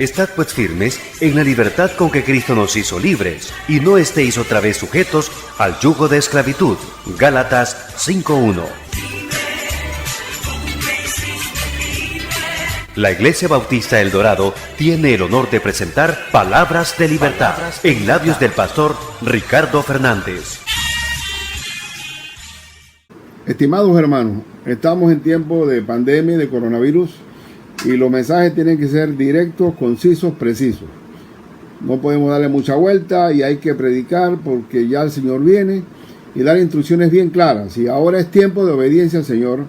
Estad pues firmes en la libertad con que Cristo nos hizo libres, y no estéis otra vez sujetos al yugo de esclavitud. Gálatas 5:1. La Iglesia Bautista El Dorado tiene el honor de presentar Palabras de Libertad en labios del pastor Ricardo Fernández. Estimados hermanos, estamos en tiempo de pandemia y de coronavirus y los mensajes tienen que ser directos, concisos, precisos. No podemos darle mucha vuelta y hay que predicar porque ya el Señor viene y dar instrucciones bien claras. Y ahora es tiempo de obediencia al Señor,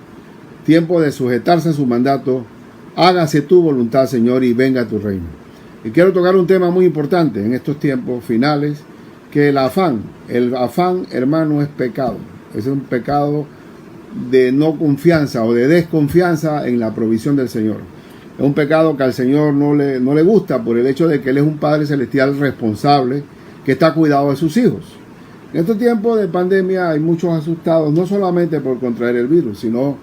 tiempo de sujetarse a su mandato. Hágase tu voluntad, Señor, y venga a tu reino. Y quiero tocar un tema muy importante en estos tiempos finales, que el afán, hermano, es pecado. Es un pecado de no confianza o de desconfianza en la provisión del Señor. Es un pecado que al Señor no le gusta por el hecho de que Él es un Padre Celestial responsable que está cuidado de sus hijos. En estos tiempos de pandemia hay muchos asustados, no solamente por contraer el virus, sino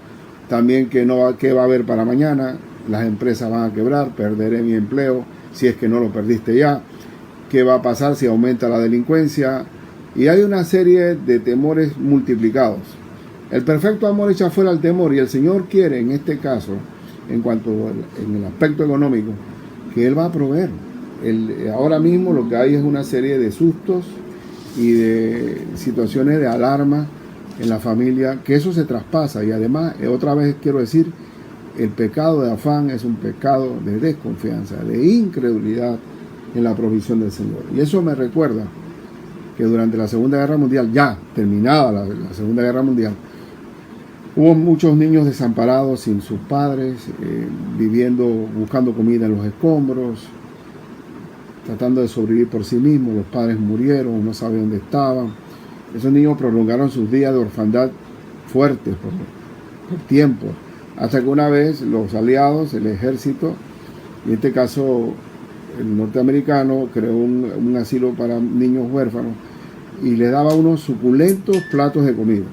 también qué va a haber para mañana. Las empresas van a quebrar, perderé mi empleo si es que no lo perdiste ya. ¿Qué va a pasar si aumenta la delincuencia? Y hay una serie de temores multiplicados. El perfecto amor echa fuera el temor y el Señor quiere, en este caso, en cuanto en el aspecto económico, que Él va a proveer. Ahora mismo lo que hay es una serie de sustos y de situaciones de alarma en la familia, que eso se traspasa. Y además, otra vez quiero decir, el pecado de afán es un pecado de desconfianza, de incredulidad en la provisión del Señor. Y eso me recuerda que durante la Segunda Guerra Mundial, ya terminada la Segunda Guerra Mundial, hubo muchos niños desamparados sin sus padres, buscando comida en los escombros, tratando de sobrevivir por sí mismos. Los padres murieron, no sabían dónde estaban. Esos niños prolongaron sus días de orfandad fuertes por tiempo, hasta que una vez los aliados, el ejército, en este caso el norteamericano, creó un asilo para niños huérfanos y le daba unos suculentos platos de comida.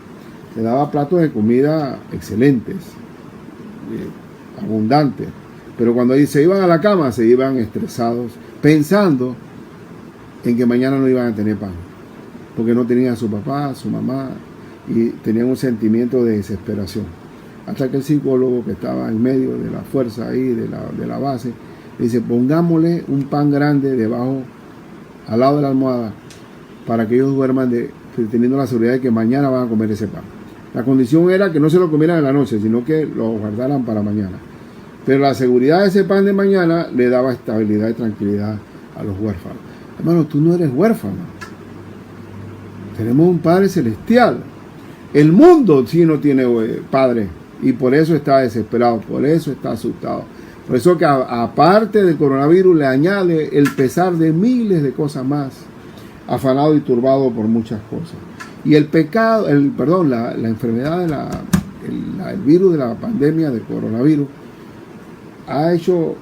Le daba platos de comida excelentes, abundantes, pero cuando se iban a la cama se iban estresados, pensando en que mañana no iban a tener pan, porque no tenían a su papá, a su mamá, y tenían un sentimiento de desesperación. Hasta que el psicólogo que estaba en medio de la fuerza ahí, de la base, dice: pongámosle un pan grande debajo, al lado de la almohada, para que ellos duerman teniendo la seguridad de que mañana van a comer ese pan. La condición era que no se lo comieran en la noche, sino que lo guardaran para mañana. Pero la seguridad de ese pan de mañana le daba estabilidad y tranquilidad a los huérfanos. Hermano, tú no eres huérfano. Tenemos un Padre Celestial. El mundo sí no tiene padre. Y por eso está desesperado, por eso está asustado. Por eso que aparte del coronavirus le añade el pesar de miles de cosas más, afanado y turbado por muchas cosas. Y el pecado, la enfermedad, el virus de la pandemia del coronavirus ha hecho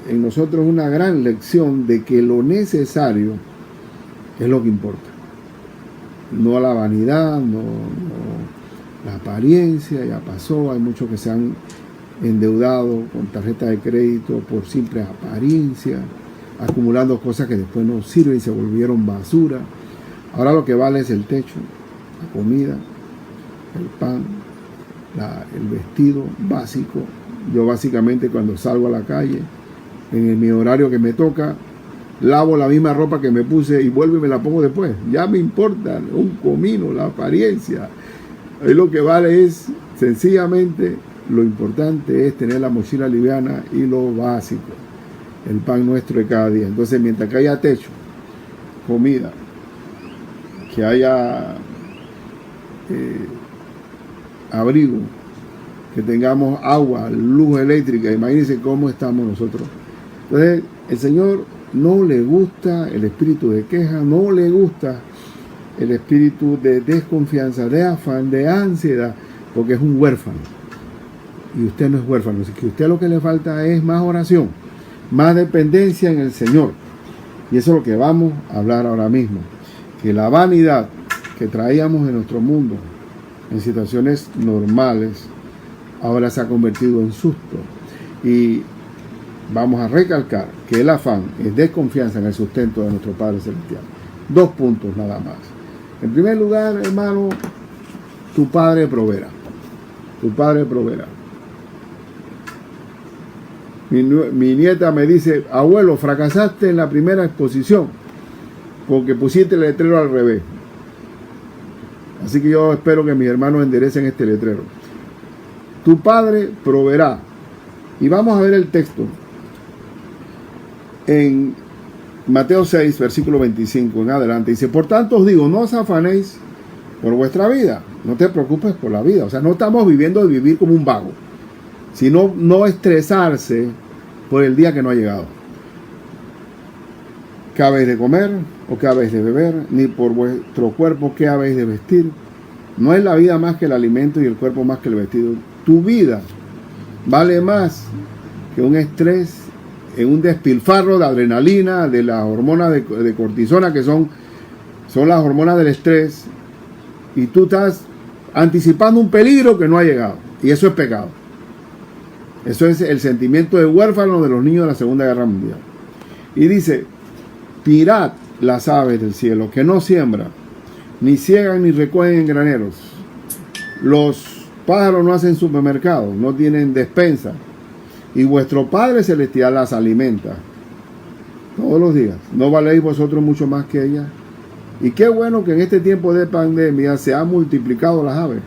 en nosotros una gran lección de que lo necesario es lo que importa. No la vanidad, no la apariencia. Ya pasó, hay muchos que se han endeudado con tarjeta de crédito por simple apariencia, acumulando cosas que después no sirven y se volvieron basura. Ahora lo que vale es el techo, la comida, el pan, el vestido básico. Yo básicamente cuando salgo a la calle, en mi horario que me toca, lavo la misma ropa que me puse y vuelvo y me la pongo después. Ya me importa un comino, la apariencia. Ahí lo que vale es sencillamente, lo importante es tener la mochila liviana y lo básico, el pan nuestro de cada día. Entonces, mientras que haya techo, comida, que haya abrigo, que tengamos agua, luz eléctrica, imagínense cómo estamos nosotros. Entonces, el Señor no le gusta el espíritu de queja, no le gusta el espíritu de desconfianza, de afán, de ansiedad, porque es un huérfano. Y usted no es huérfano, así que a usted lo que le falta es más oración, más dependencia en el Señor. Y eso es lo que vamos a hablar ahora mismo. Que la vanidad que traíamos en nuestro mundo, en situaciones normales, ahora se ha convertido en susto. Y vamos a recalcar que el afán es desconfianza en el sustento de nuestro Padre Celestial. 2 puntos nada más. En primer lugar, hermano, tu Padre proveerá. Tu Padre proveerá. Mi nieta me dice, abuelo, fracasaste en la primera exposición porque pusiste el letrero al revés. Así que yo espero que mis hermanos enderecen este letrero. Tu Padre proveerá. Y vamos a ver el texto. En Mateo 6, versículo 25 en adelante. Dice, por tanto os digo, no os afanéis por vuestra vida. No te preocupes por la vida. O sea, no estamos viviendo de vivir como un vago, sino no estresarse por el día que no ha llegado. ¿Qué habéis de comer o qué habéis de beber? Ni por vuestro cuerpo qué habéis de vestir. No es la vida más que el alimento y el cuerpo más que el vestido. Tu vida vale más que un estrés, en un despilfarro de adrenalina, de las hormonas de cortisona, que son las hormonas del estrés, y tú estás anticipando un peligro que no ha llegado, y eso es pecado. Eso es el sentimiento de huérfano de los niños de la Segunda Guerra Mundial. Y dice, mirad las aves del cielo, que no siembran, ni ciegan, ni recogen en graneros. Los pájaros no hacen supermercados, no tienen despensa, y vuestro Padre Celestial las alimenta todos los días. ¿No valéis vosotros mucho más que ellas? Y qué bueno que en este tiempo de pandemia se han multiplicado las aves.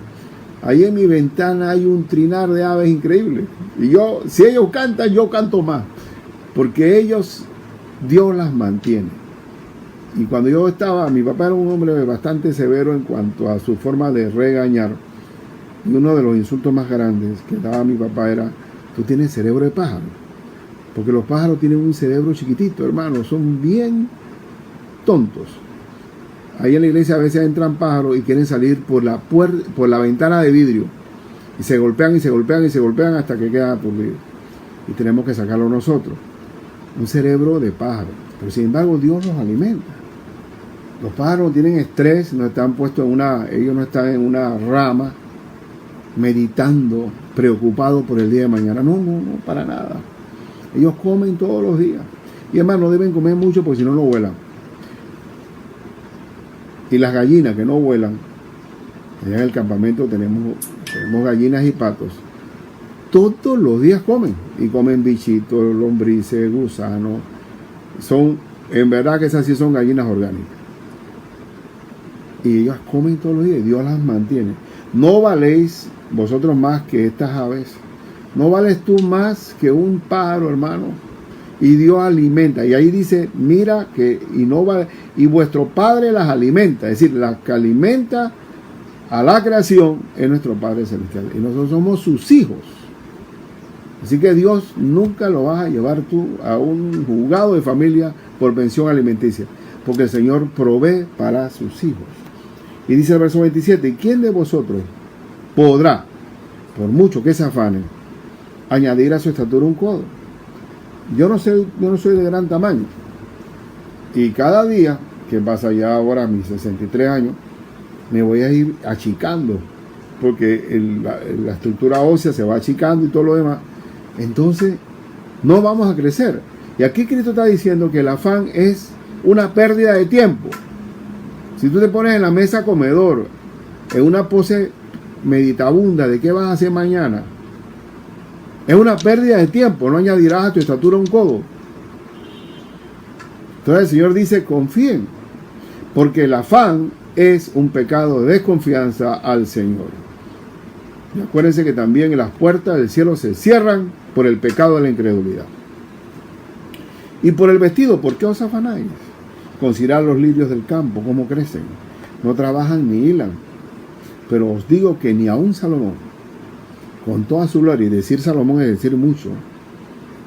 Ahí en mi ventana hay un trinar de aves increíble. Y si ellos cantan, yo canto más. Porque Dios las mantiene. Y cuando yo mi papá era un hombre bastante severo en cuanto a su forma de regañar. Y uno de los insultos más grandes que daba mi papá era, tú tienes cerebro de pájaro. Porque los pájaros tienen un cerebro chiquitito, hermano. Son bien tontos. Ahí en la iglesia a veces entran pájaros y quieren salir por la ventana de vidrio. Y se golpean y se golpean y se golpean hasta que quedan aturdidos. Y tenemos que sacarlo nosotros. Un cerebro de pájaro. Pero sin embargo Dios los alimenta. Los pájaros no tienen estrés, no están puestos ellos no están en una rama meditando, preocupados por el día de mañana. No, para nada. Ellos comen todos los días. Y además no deben comer mucho porque si no vuelan. Y las gallinas que no vuelan, allá en el campamento tenemos gallinas y patos, todos los días comen, y comen bichitos, lombrices, gusanos. En verdad que esas sí son gallinas orgánicas. Y ellas comen todos los días, y Dios las mantiene. No valéis vosotros más que estas aves, no vales tú más que un pájaro, hermano. Y Dios alimenta. Y ahí dice, mira que y vuestro Padre las alimenta. Es decir, las que alimenta a la creación es nuestro Padre Celestial. Y nosotros somos sus hijos. Así que Dios nunca lo vas a llevar tú a un juzgado de familia por pensión alimenticia. Porque el Señor provee para sus hijos. Y dice el verso 27, ¿y quién de vosotros podrá, por mucho que se afane, añadir a su estatura un codo? Yo no soy de gran tamaño. Y cada día que pasa ya ahora a mis 63 años, me voy a ir achicando. Porque la estructura ósea se va achicando y todo lo demás. Entonces, no vamos a crecer. Y aquí Cristo está diciendo que el afán es una pérdida de tiempo. Si tú te pones en la mesa comedor, en una pose meditabunda de qué vas a hacer mañana, es una pérdida de tiempo. No añadirás a tu estatura un codo. Entonces el Señor dice, confíen, porque el afán es un pecado de desconfianza al Señor. Y acuérdense que también las puertas del cielo se cierran por el pecado de la incredulidad. Y por el vestido, ¿por qué os afanáis? Considerad los lirios del campo, cómo crecen. No trabajan ni hilan. Pero os digo que ni aun Salomón, con toda su gloria, y decir Salomón es decir mucho,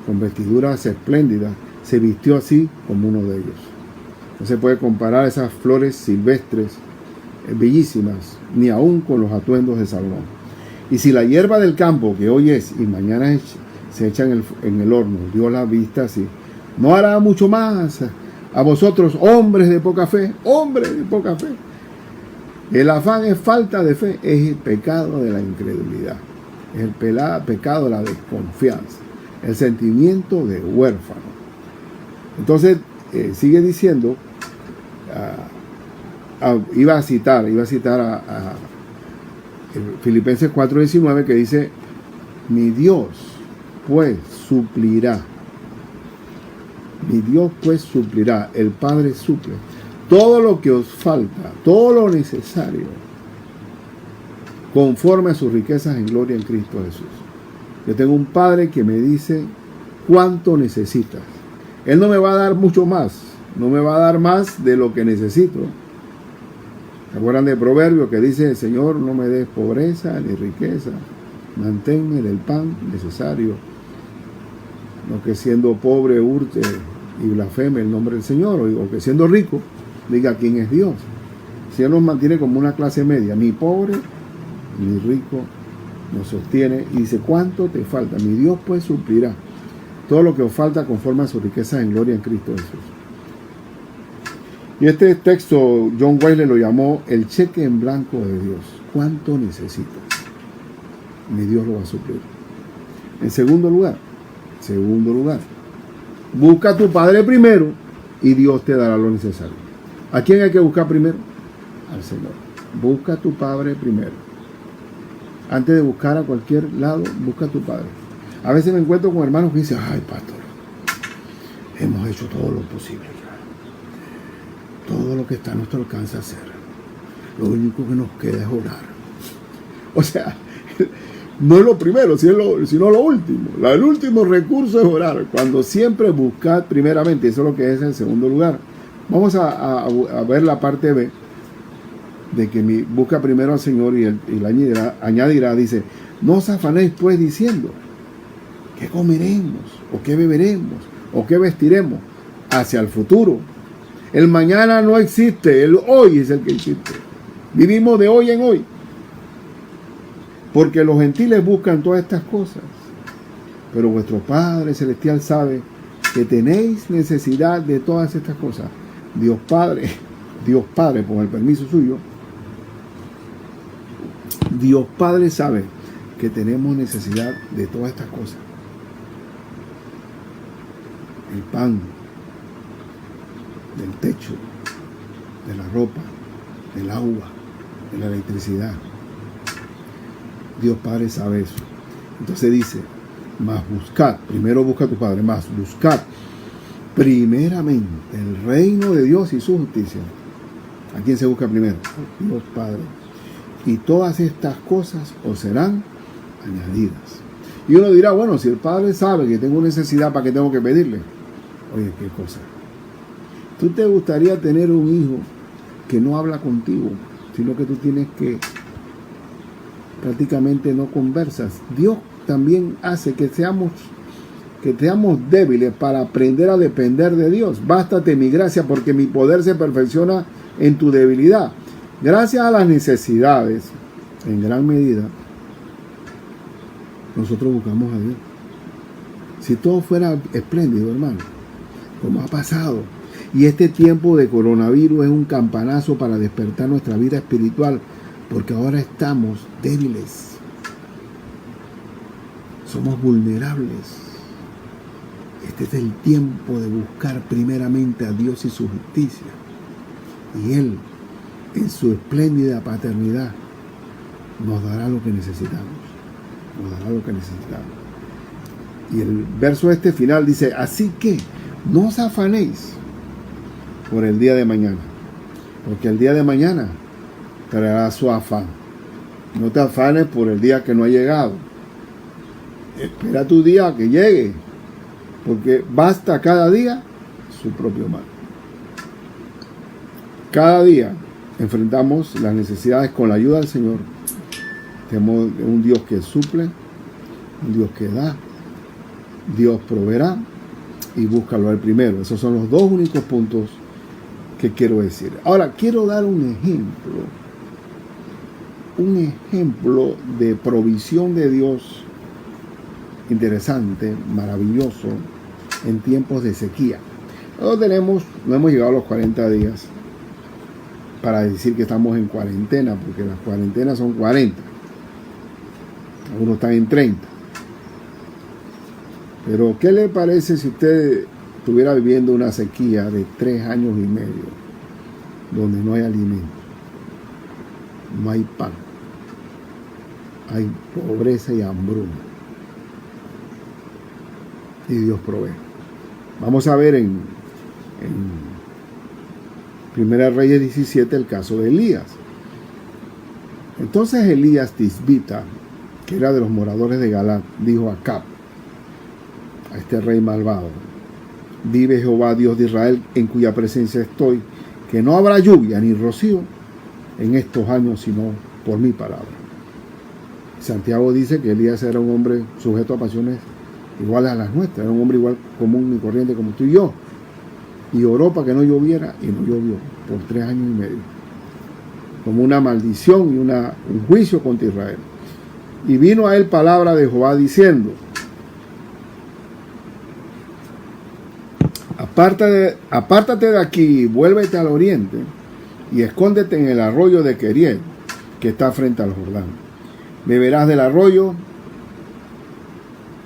con vestiduras espléndidas, se vistió así como uno de ellos. No se puede comparar esas flores silvestres, bellísimas, ni aun con los atuendos de Salomón. Y si la hierba del campo, que hoy es y mañana es, se echa en el horno, Dios la vista así, ¿no hará mucho más a vosotros, hombres de poca fe? Hombres de poca fe. El afán es falta de fe, es el pecado de la incredulidad, es el pecado de la desconfianza. el sentimiento de huérfano. Entonces, sigue diciendo, iba a citar a Filipenses 4:19, que dice: mi Dios pues suplirá. Mi Dios pues suplirá, el Padre suple todo lo que os falta, todo lo necesario, conforme a sus riquezas en gloria en Cristo Jesús. Yo tengo un Padre que me dice cuánto necesitas. Él no me va a dar mucho más, no me va a dar más de lo que necesito. ¿Se acuerdan del proverbio que dice: Señor, no me des pobreza ni riqueza, manténme del pan necesario, no que siendo pobre hurte y blasfeme el nombre del Señor, o que siendo rico diga quién es Dios. Si Él nos mantiene como una clase media, ni pobre ni rico, nos sostiene y dice: ¿cuánto te falta? Mi Dios pues suplirá todo lo que os falta conforme a sus riquezas en gloria en Cristo Jesús. Y este texto John Wesley lo llamó el cheque en blanco de Dios. ¿Cuánto necesitas? Mi Dios lo va a suplir. En segundo lugar, busca a tu Padre primero y Dios te dará lo necesario. ¿A quién hay que buscar primero? Al Señor. Busca a tu Padre primero. Antes de buscar a cualquier lado, busca a tu Padre. A veces me encuentro con hermanos que dicen: ay, pastor, hemos hecho todo lo posible ya. Todo lo que está a nuestro alcance hacer. Lo único que nos queda es orar. O sea, no es lo primero, sino lo último. El último recurso es orar. Cuando siempre buscad primeramente, eso es lo que es el segundo lugar. Vamos a ver la parte B, de que busca primero al Señor y Él añadirá, dice: no os afanéis pues diciendo: ¿qué comeremos? ¿O qué beberemos? ¿O qué vestiremos? Hacia el futuro. El mañana no existe, el hoy es el que existe. Vivimos de hoy en hoy. Porque los gentiles buscan todas estas cosas. Pero vuestro Padre Celestial sabe que tenéis necesidad de todas estas cosas. Dios Padre, con el permiso suyo, Dios Padre sabe que tenemos necesidad de todas estas cosas. El pan, del techo, de la ropa, del agua, de la electricidad. Dios Padre sabe eso. Entonces dice: más buscad, primero busca a tu Padre, más buscad primeramente el reino de Dios y su justicia. ¿A quién se busca primero? Dios Padre. Y todas estas cosas os serán añadidas. Y uno dirá: bueno, si el Padre sabe que tengo necesidad, ¿para qué tengo que pedirle? Oye, qué cosa. ¿Tú te gustaría tener un hijo que no habla contigo, sino que tú tienes que prácticamente no conversas? Dios también hace que seamos débiles para aprender a depender de Dios. Bástate mi gracia, porque mi poder se perfecciona en tu debilidad. Gracias a las necesidades, en gran medida, nosotros buscamos a Dios. Si todo fuera espléndido, hermano, como ha pasado, y este tiempo de coronavirus es un campanazo para despertar nuestra vida espiritual, porque ahora estamos débiles, somos vulnerables. Este es el tiempo de buscar primeramente a Dios y su justicia, y Él, en su espléndida paternidad, nos dará lo que necesitamos. Y el verso final dice: así que no os afanéis por el día de mañana, porque el día de mañana traerá su afán. No te afanes por el día que no ha llegado. Espera tu día que llegue, porque basta cada día su propio mal. Cada día enfrentamos las necesidades con la ayuda del Señor. Tenemos un Dios que suple, un Dios que da. Dios proveerá, y búscalo al primero. Esos son los dos únicos puntos que quiero decir. Ahora, quiero dar un ejemplo de provisión de Dios interesante, maravilloso, en tiempos de sequía. No hemos llegado a los 40 días para decir que estamos en cuarentena, porque las cuarentenas son 40. Algunos están en 30. Pero ¿qué le parece si usted estuviera viviendo una sequía de 3 años y medio, donde no hay alimento, no hay pan, hay pobreza y hambruna, y Dios provee? Vamos a ver en 1 Reyes 17 el caso de Elías. Entonces Elías Tisbita, que era de los moradores de Galat, dijo a Acab, a este rey malvado: vive Jehová Dios de Israel, en cuya presencia estoy, que no habrá lluvia ni rocío en estos años, sino por mi palabra. Santiago dice que Elías era un hombre sujeto a pasiones iguales a las nuestras, era un hombre igual común y corriente como tú y yo, y oró para que no lloviera, y no llovió por 3 años y medio, como una maldición y un juicio contra Israel. Y vino a él palabra de Jehová diciendo: apártate de aquí, vuélvete al oriente y escóndete en el arroyo de Queriel, que está frente al Jordán. Beberás del arroyo,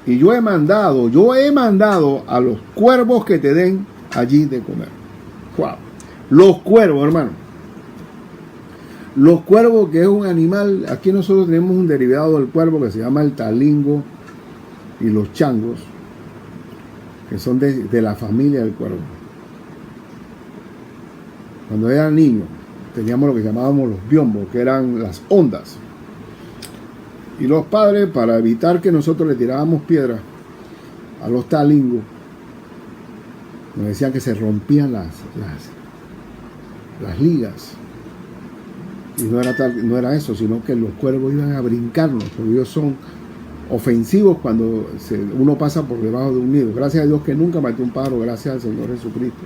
y yo he mandado a los cuervos que te den allí de comer. Wow. Los cuervos, hermano. Los cuervos, que es un animal, aquí nosotros tenemos un derivado del cuervo que se llama el talingo, y los changos, que son de la familia del cuervo. Cuando era niño, teníamos lo que llamábamos los biombos, que eran las ondas. Y los padres, para evitar que nosotros le tiráramos piedras a los talingos, nos decían que se rompían las ligas. Y no era eso, sino que los cuervos iban a brincarnos, porque ellos son ofensivos cuando uno pasa por debajo de un nido. Gracias a Dios que nunca maté un pájaro, gracias al Señor Jesucristo.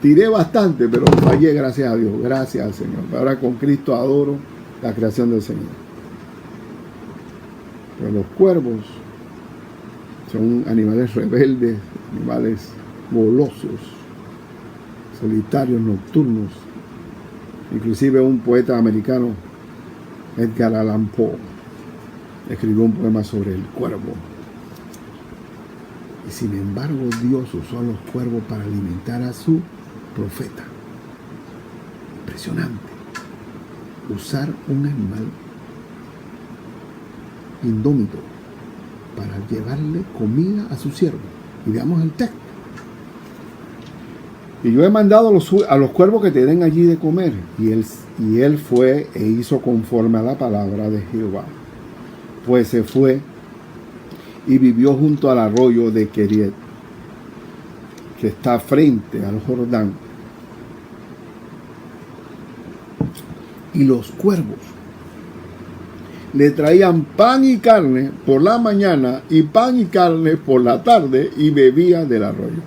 Tiré bastante, pero fallé, gracias a Dios, gracias al Señor. Ahora con Cristo adoro la creación del Señor. Pero los cuervos son animales rebeldes, animales golosos, solitarios, nocturnos. Inclusive un poeta americano, Edgar Allan Poe, escribió un poema sobre el cuervo. Y sin embargo Dios usó a los cuervos para alimentar a su profeta. Impresionante. Usar un animal indómito para llevarle comida a su siervo. Y veamos el texto. Y yo he mandado a los cuervos que te den allí de comer. Y él fue e hizo conforme a la palabra de Jehová. Pues se fue y vivió junto al arroyo de Queriel, que está frente al Jordán. Y los cuervos le traían pan y carne por la mañana y pan y carne por la tarde, y bebía del arroyo.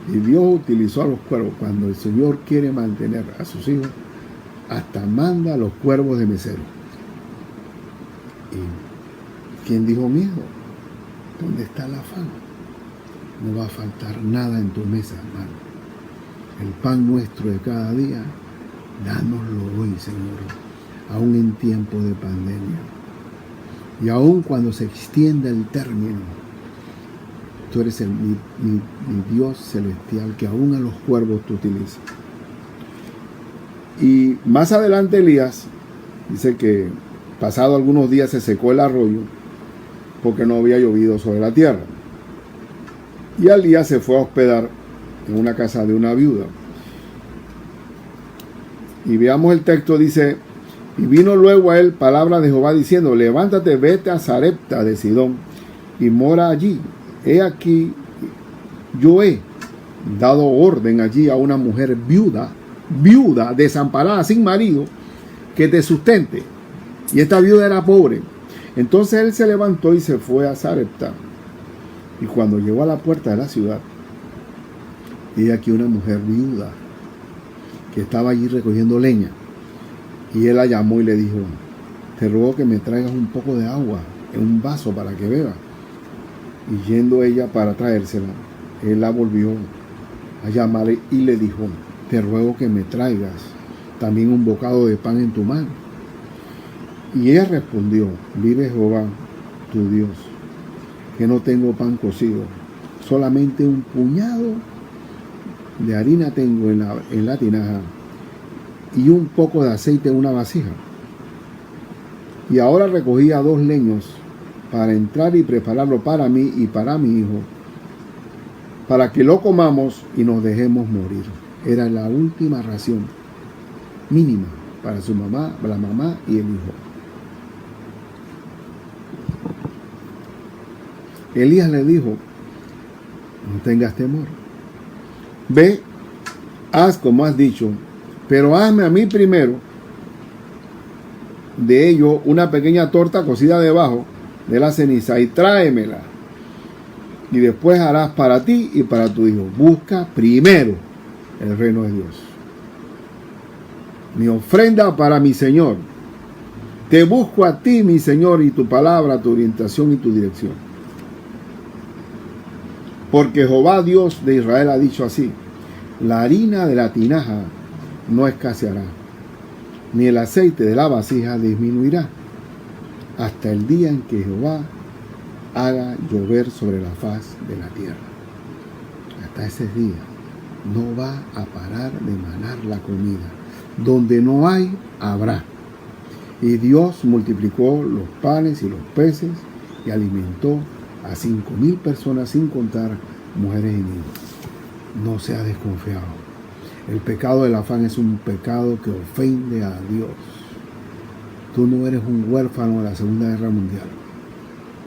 Y Dios utilizó a los cuervos. Cuando el Señor quiere mantener a sus hijos, hasta manda a los cuervos de mesero. ¿Y quién dijo miedo? ¿Dónde está el afán? No va a faltar nada en tu mesa, hermano. El pan nuestro de cada día, dánoslo hoy, Señor, aún en tiempo de pandemia. Y aún cuando se extienda el término, tú eres mi Dios celestial, que aún a los cuervos tú utilizas. Y más adelante Elías dice que pasado algunos días se secó el arroyo porque no había llovido sobre la tierra. Y Elías se fue a hospedar en una casa de una viuda. Y veamos el texto, dice: y vino luego a él palabra de Jehová diciendo: levántate, vete a Sarepta de Sidón y mora allí. He aquí, yo he dado orden allí a una mujer viuda, desamparada, sin marido, que te sustente. Y esta viuda era pobre. Entonces él se levantó y se fue a Sarepta. Y cuando llegó a la puerta de la ciudad, he aquí una mujer viuda que estaba allí recogiendo leña. Y él la llamó y le dijo: te ruego que me traigas un poco de agua en un vaso para que beba. Y yendo ella para traérsela, él la volvió a llamar y le dijo: te ruego que me traigas también un bocado de pan en tu mano. Y ella respondió: vive Jehová, tu Dios, que no tengo pan cocido, solamente un puñado de harina tengo en la tinaja y un poco de aceite en una vasija. Y ahora recogía 2 leños para entrar y prepararlo para mí y para mi hijo, para que lo comamos y nos dejemos morir. Era la última ración mínima para su mamá, la mamá y el hijo. Elías le dijo: no tengas temor. Ve, haz como has dicho, pero hazme a mí primero de ello una pequeña torta cocida debajo de la ceniza y tráemela. Y después harás para ti y para tu hijo. Busca primero el reino de Dios. Mi ofrenda para mi Señor. Te busco a ti, mi Señor, y tu palabra, tu orientación y tu dirección. Porque Jehová Dios de Israel ha dicho así: la harina de la tinaja no escaseará, ni el aceite de la vasija disminuirá, hasta el día en que Jehová haga llover sobre la faz de la tierra. Hasta ese día no va a parar de manar la comida. Donde no hay, habrá. Y Dios multiplicó los panes y los peces y alimentó a 5,000 personas, sin contar mujeres y niños. No seas desconfiado. El pecado del afán es un pecado que ofende a Dios. Tú no eres un huérfano de la Segunda Guerra Mundial.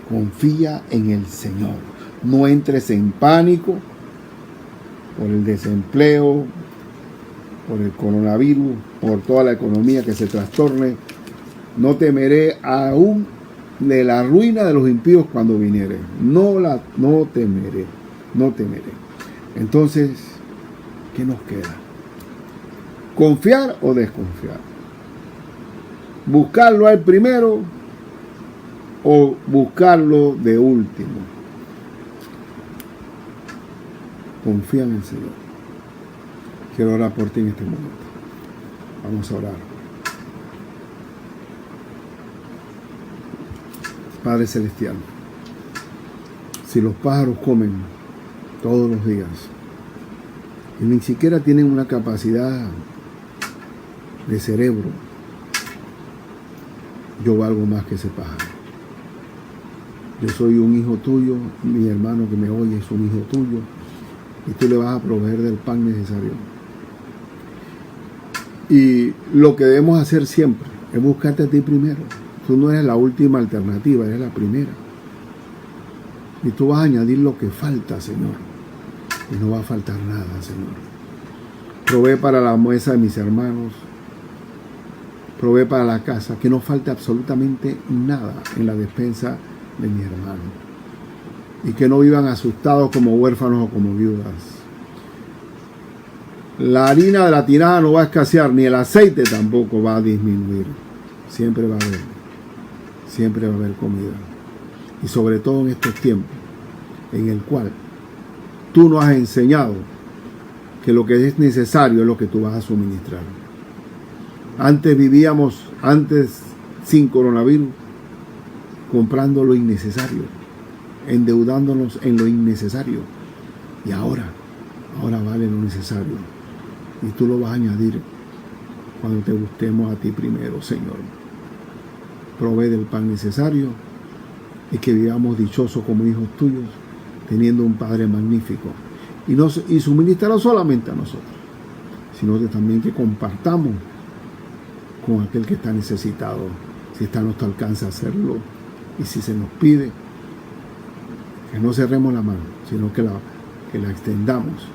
Confía en el Señor. No entres en pánico por el desempleo, por el coronavirus, por toda la economía que se trastorne. No temeré aún de la ruina de los impíos cuando viniere. No temeré. Entonces, ¿qué nos queda? ¿Confiar o desconfiar? ¿Buscarlo al primero o buscarlo de último? Confía en el Señor. Quiero orar por ti en este momento. Vamos a orar. Padre Celestial, si los pájaros comen todos los días y ni siquiera tienen una capacidad de cerebro, yo valgo más que ese pájaro. Yo soy un hijo tuyo, mi hermano que me oye es un hijo tuyo, y tú le vas a proveer del pan necesario. Y lo que debemos hacer siempre es buscarte a ti primero. Tú no eres la última alternativa, eres la primera. Y tú vas a añadir lo que falta, Señor. Y no va a faltar nada, Señor. Provee para la mesa de mis hermanos. Provee para la casa. Que no falte absolutamente nada en la despensa de mis hermanos. Y que no vivan asustados como huérfanos o como viudas. La harina de la tinaja no va a escasear, ni el aceite tampoco va a disminuir. Siempre va a haber comida. Y sobre todo en estos tiempos, en el cual tú nos has enseñado que lo que es necesario es lo que tú vas a suministrar. Antes vivíamos, sin coronavirus, comprando lo innecesario, endeudándonos en lo innecesario. Y ahora vale lo necesario. Y tú lo vas a añadir cuando te busquemos a ti primero, Señor. Provee del pan necesario y que vivamos dichosos como hijos tuyos, teniendo un Padre magnífico. Y suministrarlo solamente a nosotros, sino que también que compartamos con aquel que está necesitado, si está a nuestro alcance hacerlo. Y si se nos pide, que no cerremos la mano, sino que la extendamos,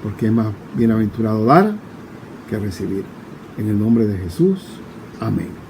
porque es más bienaventurado dar que recibir. En el nombre de Jesús, amén.